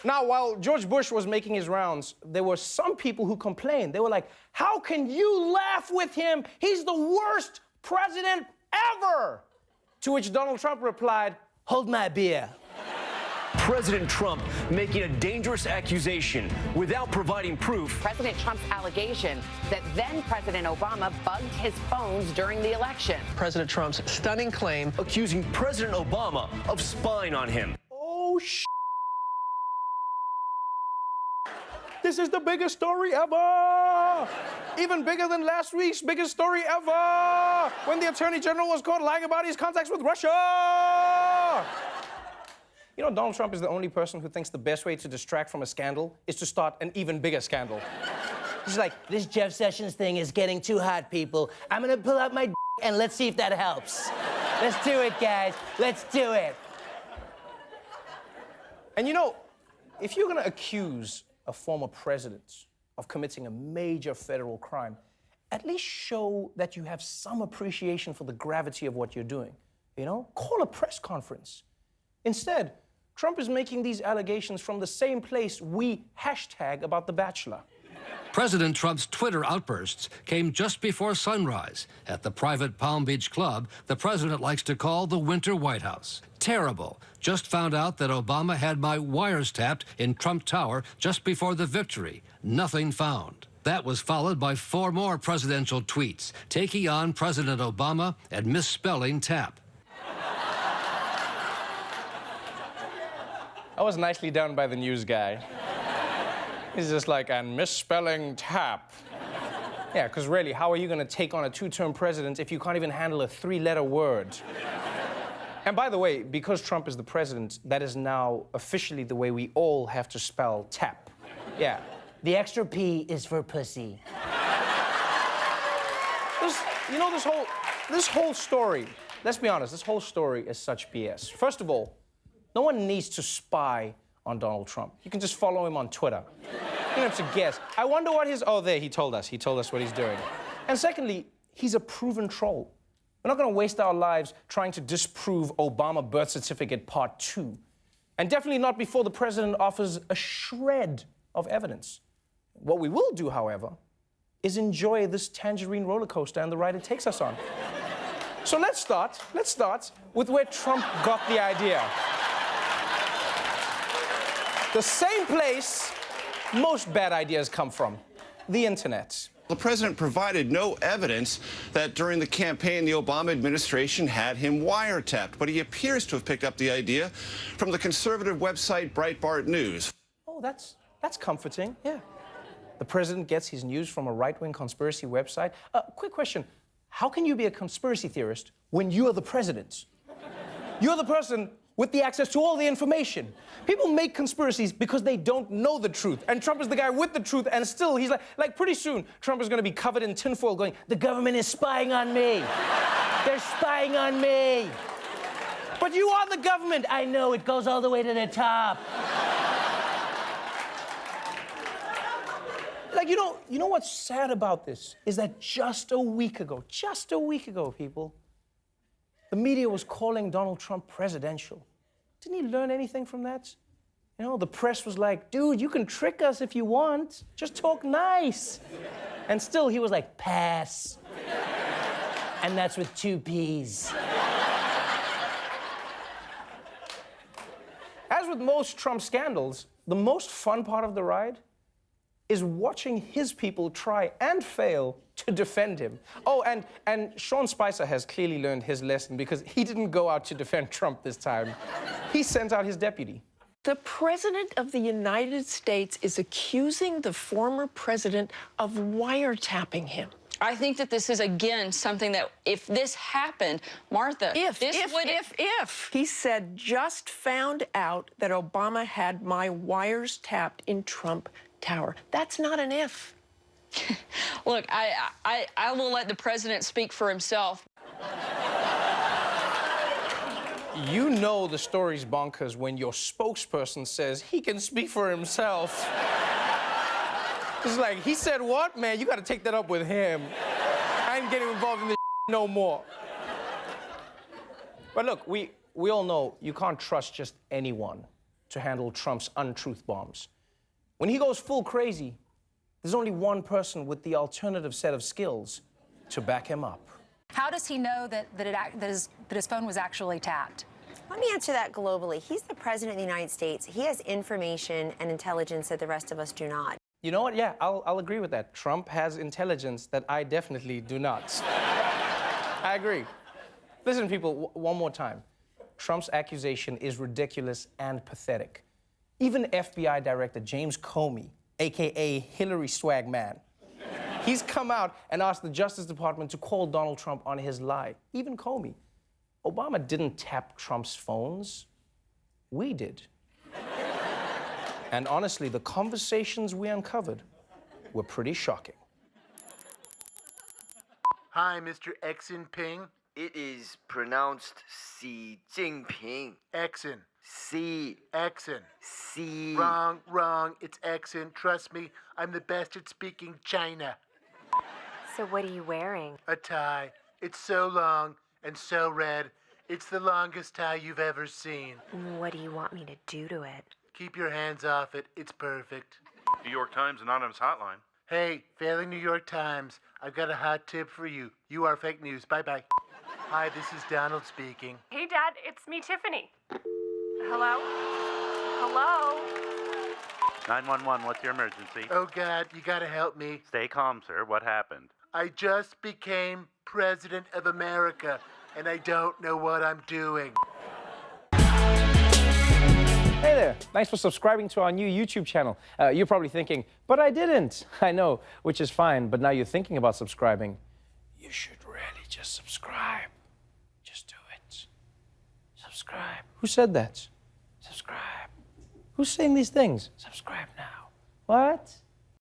Now, while George Bush was making his rounds, there were some people who complained. They were like, how can you laugh with him? He's the worst president ever! To which Donald Trump replied, hold my beer. President Trump making a dangerous accusation without providing proof. President Trump's allegation that then President Obama bugged his phones during the election. President Trump's stunning claim Accusing President Obama of spying on him. Oh, This is the biggest story ever! Even bigger than last week's biggest story ever! When the Attorney General was caught lying about his contacts with Russia! You know, Donald Trump is the only person who thinks the best way to distract from a scandal is to start an even bigger scandal. He's like, this Jeff Sessions thing is getting too hot, people. I'm gonna pull out my d and let's see if that helps. Let's do it, guys. Let's do it. And you know, if you're gonna accuse a former president of committing a major federal crime, at least show that you have some appreciation for the gravity of what you're doing. You know, call a press conference. Instead, Trump is making these allegations from the same place we hashtag about The Bachelor. President Trump's Twitter outbursts came just before sunrise at the private Palm Beach club the president likes to call the Winter White House. Terrible. Just found out that Obama had my wires tapped in Trump Tower just before the victory. Nothing found. That was followed by 4 more presidential tweets taking on President Obama and misspelling tap. I was nicely done by the news guy. He's just like, and misspelling tap. Yeah, because really, how are you going to take on a 2-term president if you can't even handle a 3-letter word? And by the way, because Trump is the president, that is now officially the way we all have to spell tap. Yeah. The extra P is for pussy. This whole story, let's be honest, this whole story is such BS. First of all, no one needs to spy on Donald Trump. You can just follow him on Twitter. You don't have to guess. I wonder what his... Oh, there, he told us. He told us what he's doing. And secondly, he's a proven troll. We're not going to waste our lives trying to disprove Obama birth certificate part 2. And definitely not before the president offers a shred of evidence. What we will do, however, is enjoy this tangerine roller coaster and the ride it takes us on. So let's start with where Trump got the idea. The same place most bad ideas come from, the internet. The president provided no evidence that during the campaign, the Obama administration had him wiretapped, but he appears to have picked up the idea from the conservative website Breitbart News. Oh, that's comforting, yeah. The president gets his news from a right-wing conspiracy website. Quick question, how can you be a conspiracy theorist when you're the president? You're the person with the access to all the information. People make conspiracies because they don't know the truth. And Trump is the guy with the truth, and still he's like pretty soon, Trump is gonna be covered in tinfoil going, the government is spying on me. They're spying on me. But you are the government. I know, it goes all the way to the top. Like, you know what's sad about this? Is that just a week ago, people, the media was calling Donald Trump presidential. Didn't he learn anything from that? You know, the press was like, dude, you can trick us if you want. Just talk nice. And still, he was like, pass. And that's with 2 Ps. As with most Trump scandals, the most fun part of the ride is watching his people try and fail to defend him. Oh, and Sean Spicer has clearly learned his lesson because he didn't go out to defend Trump this time. He sent out his deputy. The President of the United States is accusing the former president of wiretapping him. I think that this is, again, something that if this happened, Martha, If. He said, just found out that Obama had my wires tapped in Trump Tower. That's not an if. Look, I will let the president speak for himself. You know the story's bonkers when your spokesperson says he can speak for himself. It's like, he said what? Man, you gotta take that up with him. I ain't getting involved in this no more. But look, we all know you can't trust just anyone. to handle Trump's untruth bombs. When he goes full crazy, there's only one person with the alternative set of skills to back him up. How does he know that his phone was actually tapped? Let me answer that globally. He's the president of the United States. He has information and intelligence that the rest of us do not. You know what? Yeah, I'll agree with that. Trump has intelligence that I definitely do not. I agree. Listen, people, one more time. Trump's accusation is ridiculous and pathetic. Even FBI Director James Comey, AKA Hillary Swagman, he's come out and asked the Justice Department to call Donald Trump on his lie. Even Comey. Obama didn't tap Trump's phones. We did. And honestly, the conversations we uncovered were pretty shocking. Hi, Mr. Xinping. It is pronounced Xi Jinping. Exin. Xi. Exin. Xi. Wrong. It's Exin. Trust me, I'm the best at speaking China. So what are you wearing? A tie. It's so long and so red. It's the longest tie you've ever seen. What do you want me to do to it? Keep your hands off it. It's perfect. New York Times Anonymous Hotline. Hey, failing New York Times, I've got a hot tip for you. You are fake news. Bye-bye. Hi, this is Donald speaking. Hey, Dad, it's me, Tiffany. Hello? Hello? 911, what's your emergency? Oh, God, you gotta help me. Stay calm, sir. What happened? I just became President of America, and I don't know what I'm doing. Hey there, thanks for subscribing to our new YouTube channel. You're probably thinking, but I didn't. I know, which is fine, but now you're thinking about subscribing. You should really just subscribe. Just do it. Subscribe. Who said that? Subscribe. Who's saying these things? Subscribe now. What?